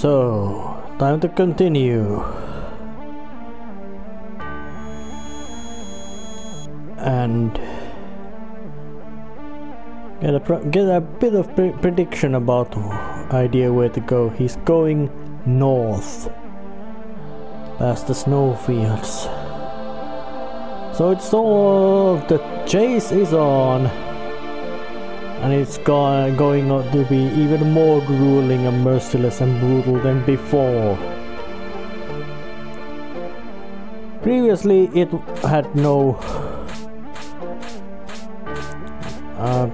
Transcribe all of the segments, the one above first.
So, time to continue. And get a bit of prediction about idea where to go. He's going north, past the snowfields. So it's all the chase is on, and it's going on to be even more grueling and merciless and brutal than before. Previously it had no.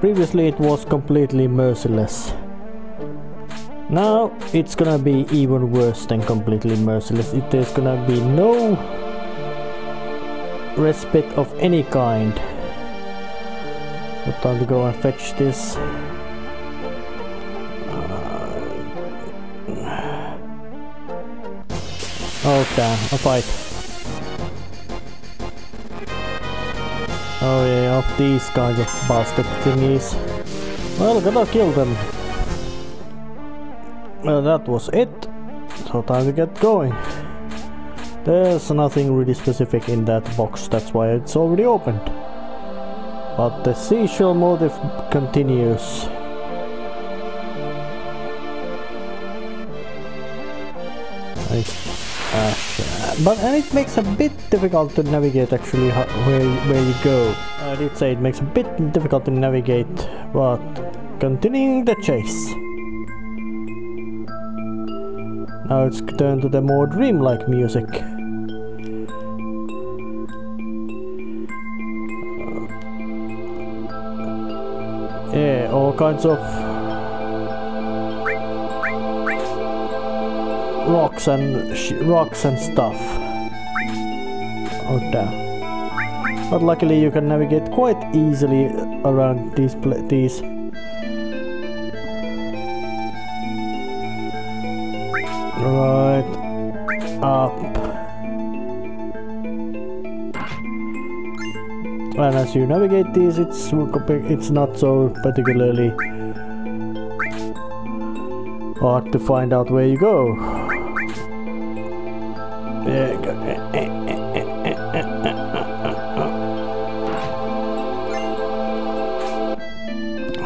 Previously it was completely merciless. Now it's gonna be even worse than completely merciless. There's gonna be no respite of any kind. So time to go and fetch this. Oh damn, a fight. Oh yeah, of these kinds of bastard thingies. Well, gotta kill them. Well, that was it. So time to get going. There's nothing really specific in that box, that's why it's already opened. But the seashell motive continues. And it makes a bit difficult to navigate actually where you go. I did say it makes a bit difficult to navigate, but continuing the chase. Now it's turned to the more dreamlike music. Yeah, all kinds of rocks and stuff. Oh damn. But luckily you can navigate quite easily around these. Right, up. And as you navigate these, it's not so particularly hard to find out where you go.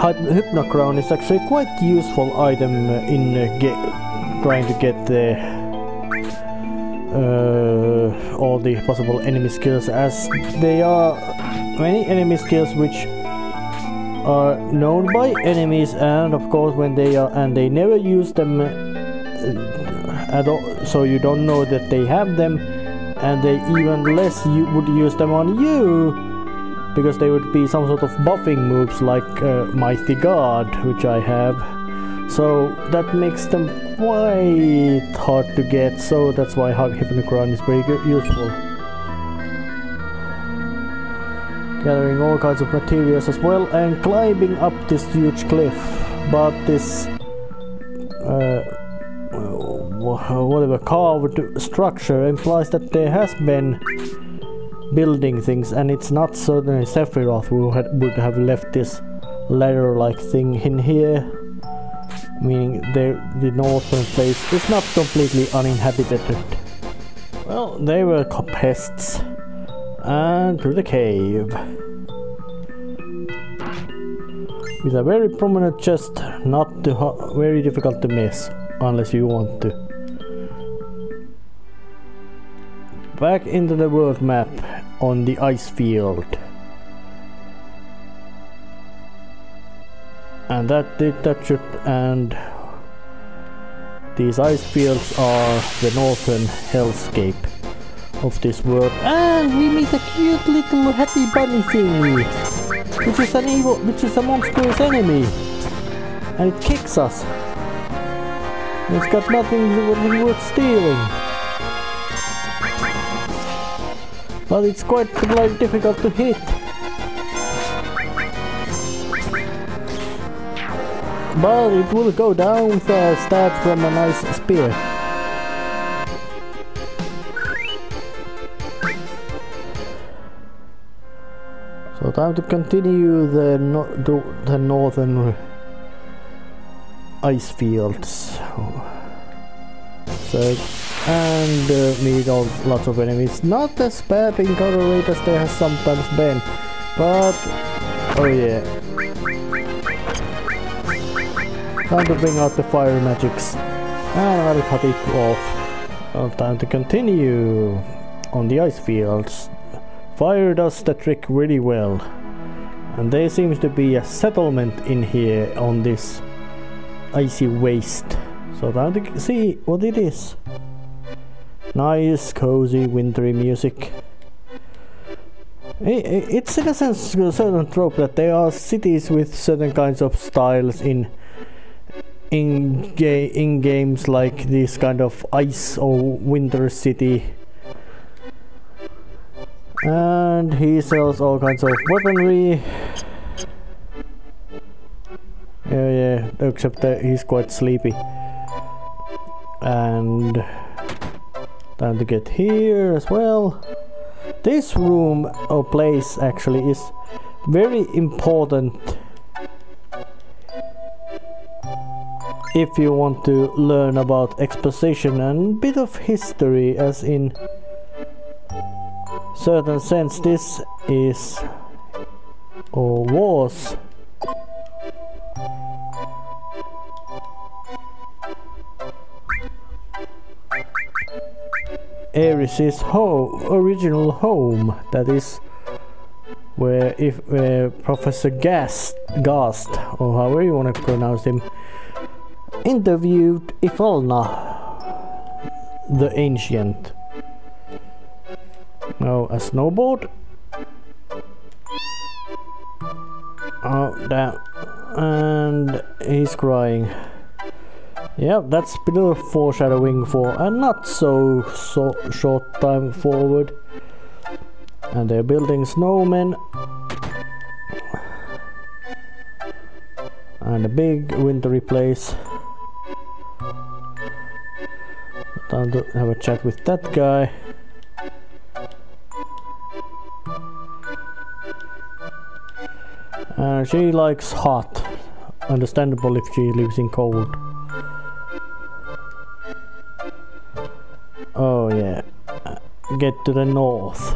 Hypnocrown is actually quite useful item in trying to get the all the possible enemy skills, as they are many enemy skills which are known by enemies, and of course when they are, and they never use them at all, so you don't know that they have them, and they even less would use them on you, because they would be some sort of buffing moves like Mighty Guard, which I have. So that makes them quite hard to get, so that's why Hypnocrown is very useful. Gathering all kinds of materials as well, and climbing up this huge cliff. But this whatever carved structure implies that there has been building things, and it's not certainly Sephiroth who would have left this ladder-like thing in here. Meaning the northern place is not completely uninhabited. Well, they were pests. And through the cave. With a very prominent chest, not very difficult to miss, unless you want to. Back into the world map on the ice field. And and these ice fields are the northern hellscape of this world. And we meet a cute little happy bunny thingy, which is a monstrous enemy, and it kicks us. It's got nothing worth stealing, but it's quite difficult to hit. But it will go down fast, start from a nice spear. So time to continue the northern ice fields. So, and meet lots of enemies. Not as bad encounter rate as they have sometimes been, but oh yeah. Time to bring out the fire magics. And I'll cut it off. Well, time to continue on the ice fields. Fire does the trick really well. And there seems to be a settlement in here on this icy waste. So time to see what it is. Nice, cozy, wintry music. It's in a sense a certain trope that there are cities with certain kinds of styles in games like this kind of ice or winter city. And he sells all kinds of weaponry. Yeah, except that he's quite sleepy. And time to get here as well. This room or place actually is very important if you want to learn about exposition and bit of history, as in certain sense this is or was Ares' original home. That is where Professor Gast, or however you want to pronounce him, interviewed Ifalna the Ancient. Now a snowboard. Oh damn. And he's crying. Yep, that's a bit of foreshadowing for a not so short time forward. And they're building snowmen. And a big wintry place. Time to have a chat with that guy. She likes hot. Understandable if she lives in cold. Oh yeah. Get to the north.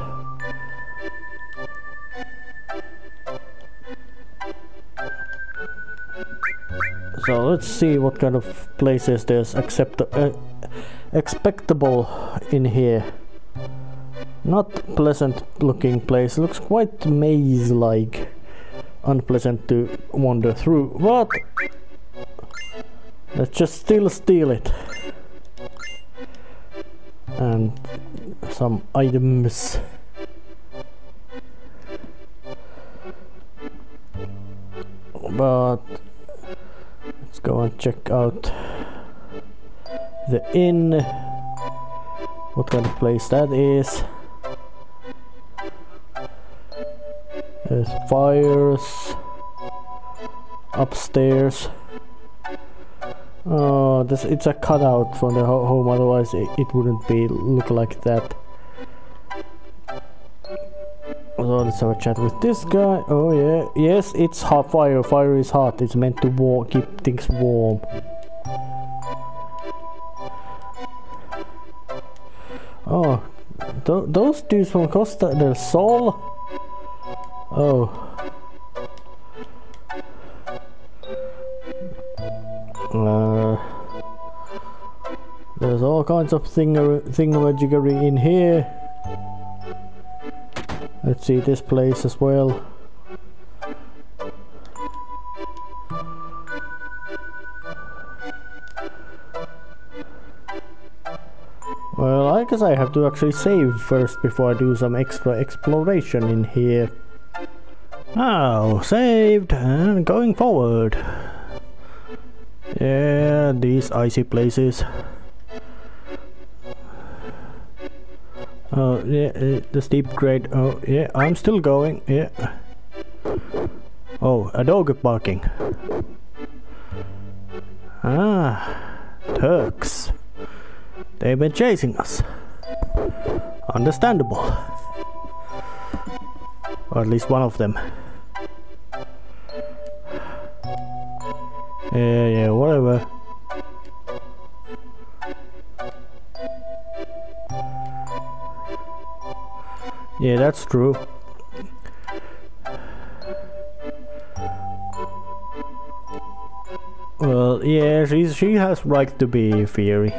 So let's see what kind of places there's expectable in here. Not pleasant looking place. Looks quite maze-like. Unpleasant to wander through, but let's just still steal it. And some items. But let's go and check out the inn. What kind of place that is. There's fires upstairs. Oh, it's a cutout from the home, otherwise it wouldn't look like that. So let's have a chat with this guy. Oh yeah, yes, it's hot fire. Fire is hot. It's meant to keep things warm. Oh, those dudes from Costa del Sol. Oh. There's all kinds of thingamajiggery in here. Let's see this place as well. Well, I guess I have to actually save first before I do some extra exploration in here. Now, saved and going forward. Yeah, these icy places. Oh yeah, the steep grade. Oh yeah, I'm still going. Yeah. Oh, a dog barking. Ah, Turks. They've been chasing us. Understandable. Or at least one of them. Yeah, whatever. Yeah, that's true. Well, yeah, she has right to be fiery.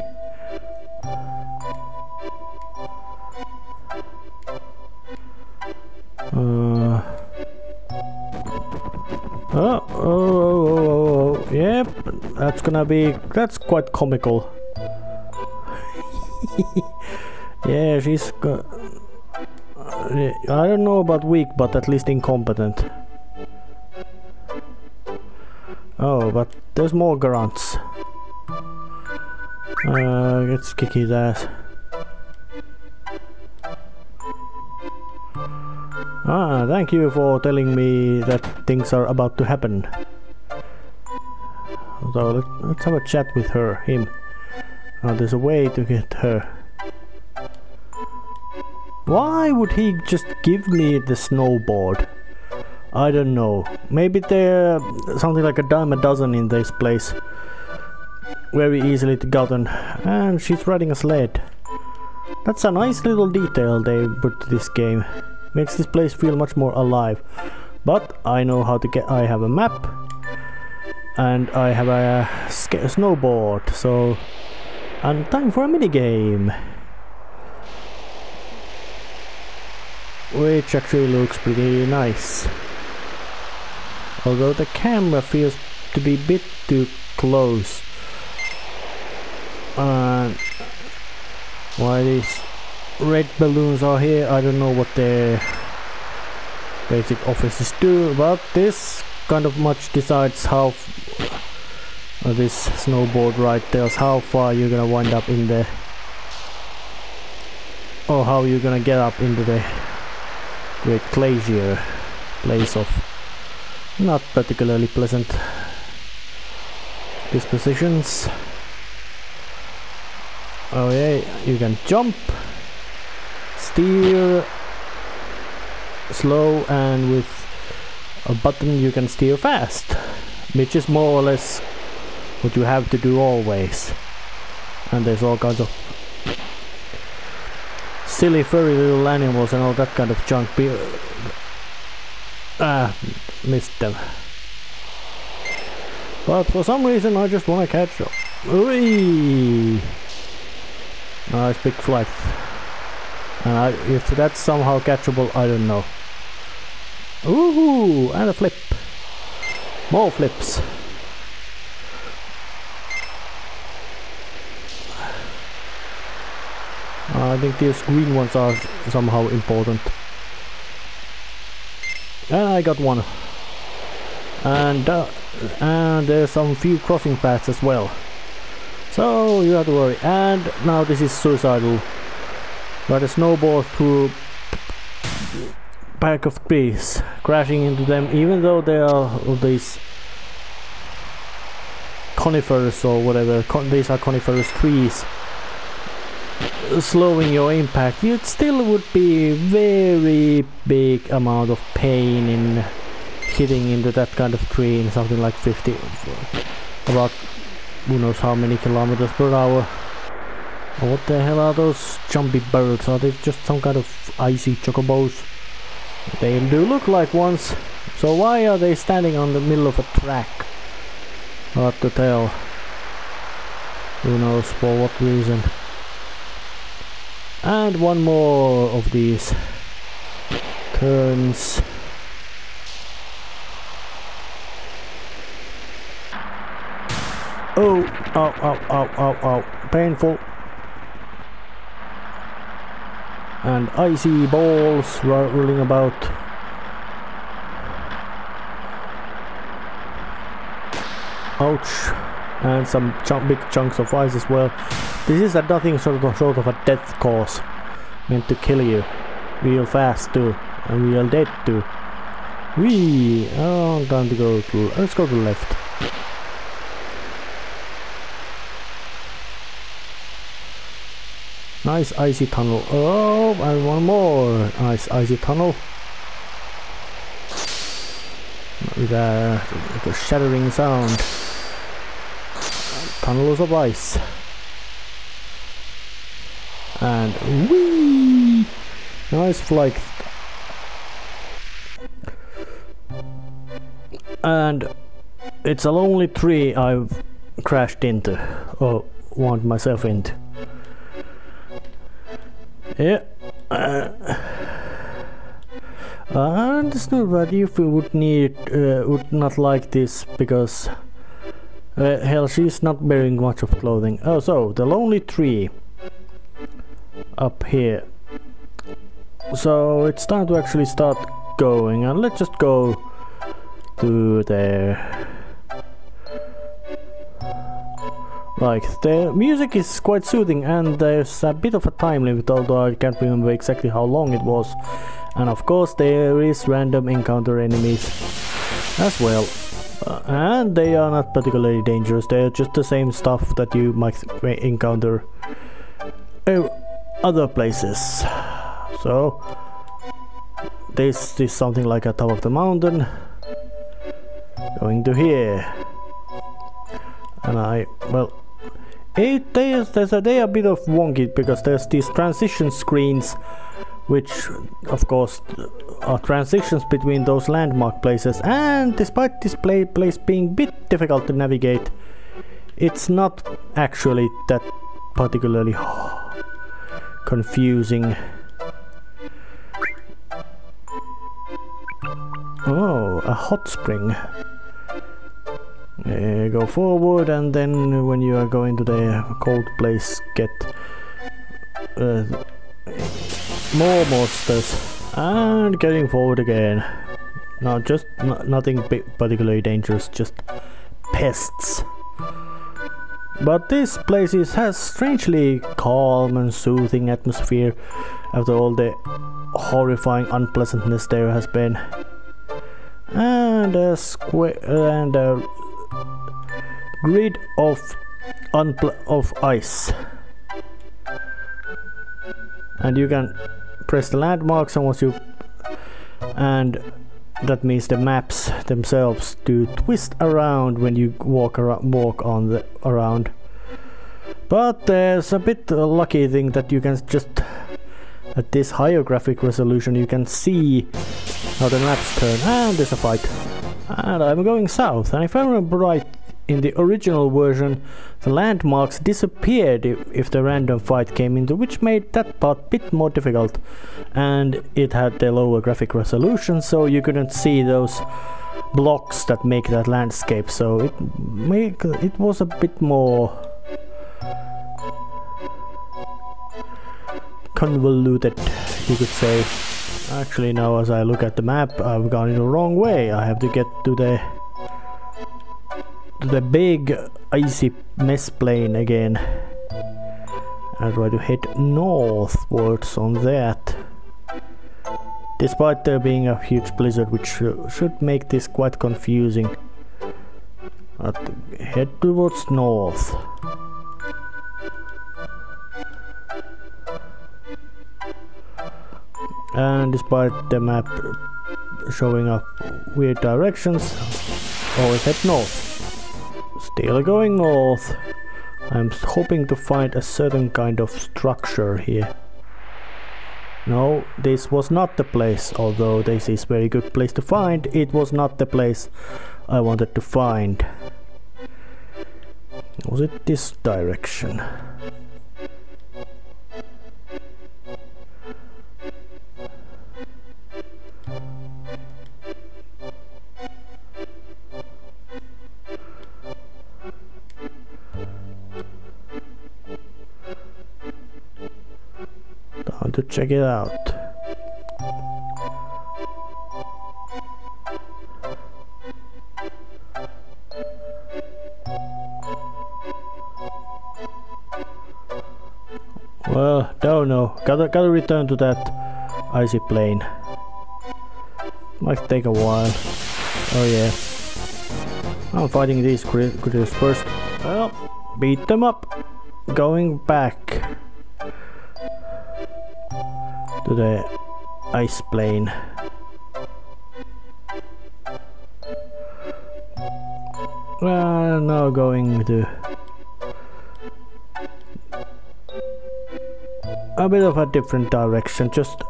Yep, that's quite comical. Yeah, I don't know about weak, but at least incompetent. Oh, but there's more grunts. Let's kick his ass. Ah, thank you for telling me that things are about to happen. So let's have a chat with him. Oh, there's a way to get her. Why would he just give me the snowboard? I don't know. Maybe there's something like a dime a dozen in this place. Very easily to gotten. And she's riding a sled. That's a nice little detail they put to this game. Makes this place feel much more alive. But I know how to get... I have a map. And I have a snowboard. So... and time for a minigame. Which actually looks pretty nice. Although the camera feels to be a bit too close. And why these red balloons are here, I don't know what their basic offices do, but this kind of much decides how this snowboard ride tells how far you're gonna wind up in the, or how you're gonna get up into the great glacier place of not particularly pleasant dispositions. Oh yeah, you can jump, steer slow, and with a button you can steer fast, which is more or less what you have to do always. And there's all kinds of silly furry little animals and all that kind of junk. Missed them. But for some reason I just want to catch them. Whee! Nice big flight. And if that's somehow catchable, I don't know. Ooh, and a flip. More flips. I think these green ones are somehow important. And I got one. And there's some few crossing paths as well. So you have to worry. And now this is suicidal. Ride a snowboard through pack of trees, crashing into them, even though there are all these conifers or whatever. These are coniferous trees. Slowing your impact, it still would be very big amount of pain in hitting into that kind of tree in something like 50, about who knows how many kilometers per hour. What the hell are those jumpy birds? Are they just some kind of icy chocobos? They do look like ones. So why are they standing on the middle of a track? Hard to tell. Who knows for what reason. And one more of these turns. Oh, ow, ow, ow, ow, ow, painful. And icy balls rolling about. Ouch. And some big chunks of ice as well. This is nothing short of a death course, meant to kill you real fast too, and real dead too. Whee! Oh, time to go to. Let's go to the left. Nice icy tunnel. Oh, and one more nice icy tunnel. With a shattering sound. Tunnels of ice. And whee! Nice flight and it's a lonely tree I've crashed into, or wound myself into. Yeah. I understood that if we would not like this because hell, she's not wearing much of clothing. Oh, so the lonely tree up here. So it's time to actually start going, and let's just go to there. Like, the music is quite soothing, and there's a bit of a time limit, although I can't remember exactly how long it was. And of course there is random encounter enemies as well. And they are not particularly dangerous, they're just the same stuff that you might encounter other places. So this is something like a top of the mountain. Going to here. And they are a bit of wonky because there's these transition screens, which of course are transitions between those landmark places, and despite this place being a bit difficult to navigate, it's not actually that particularly confusing. Oh, a hot spring. Go forward, and then when you are going to the cold place, get more monsters, and getting forward again. No, just nothing particularly dangerous, just pests. But this place has strangely calm and soothing atmosphere after all the horrifying unpleasantness there has been. And a grid of ice, and you can press the landmarks, and that means the maps themselves do twist around when you walk around. But there's a bit lucky thing that you can just, at this higher graphic resolution, you can see how the maps turn, and there's a fight. And I'm going south, and if I remember right, in the original version the landmarks disappeared if the random fight came into, which made that part a bit more difficult, and it had the lower graphic resolution, so you couldn't see those blocks that make that landscape, so it was a bit more convoluted, you could say. Actually, now as I look at the map, I've gone in the wrong way. I have to get to the big icy mess plain again and try to head northwards on that. Despite there being a huge blizzard, which should make this quite confusing. But head towards north. And despite the map showing up weird directions, always head north. Still going north. I'm hoping to find a certain kind of structure here. No, this was not the place, although this is a very good place to find. It was not the place I wanted to find. Was it this direction? Time to check it out. Well, don't know. Gotta return to that icy plain. Might take a while. Oh yeah. I'm fighting these critters first. Well, beat them up. Going back to the ice plain. Well, now going to a bit of a different direction. Just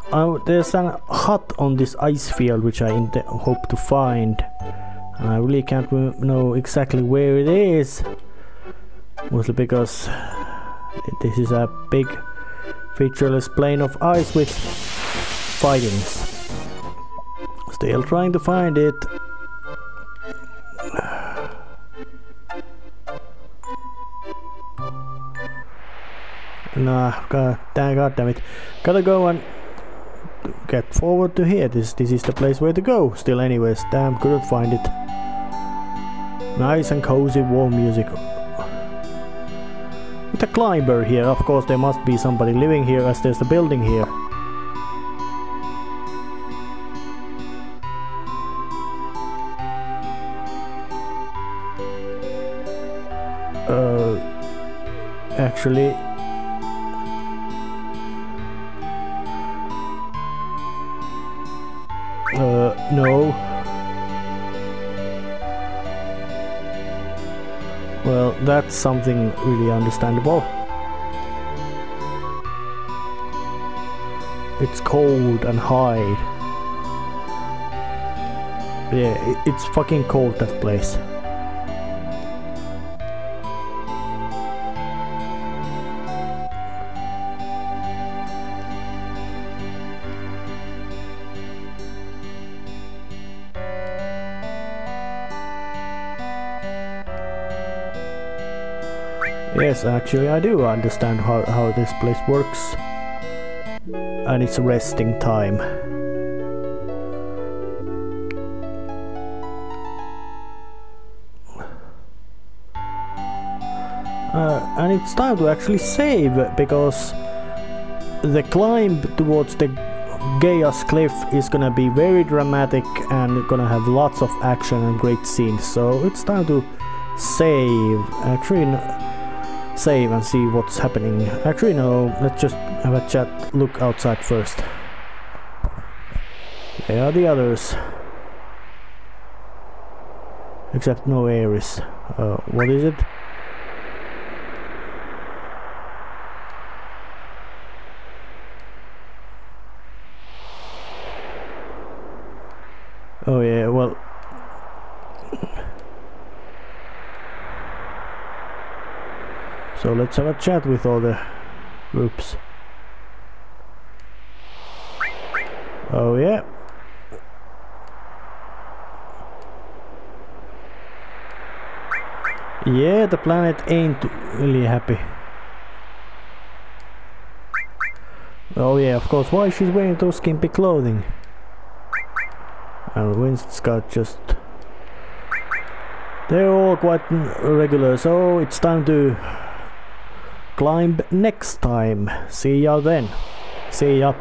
there's a hut on this ice field which I hope to find. And I really can't know exactly where it is. Mostly because this is a big featureless plain of ice with fightings. Still trying to find it. Nah, god damn it. Gotta go and get forward to here. This is the place where to go. Still anyways, damn, couldn't find it. Nice and cozy warm music. With a climber here, of course there must be somebody living here as there's a building here. Actually, no. Well, that's something really understandable. It's cold and high. Yeah, it's fucking cold, that place. Yes, actually I do understand how this place works. And it's resting time. And it's time to actually save, because the climb towards the Gaea's cliff is gonna be very dramatic and gonna have lots of action and great scenes. So it's time to save. Actually, save and see what's happening. Actually no, let's just have a chat, look outside first. There are the others. Except no Ares. What is it? Oh yeah, well... So let's have a chat with all the groups. Oh yeah. Yeah, the planet ain't really happy. Oh yeah, of course, why she's wearing those skimpy clothing? And Winston's got just... They're all quite regular, so it's time to climb next time. See ya then. See ya.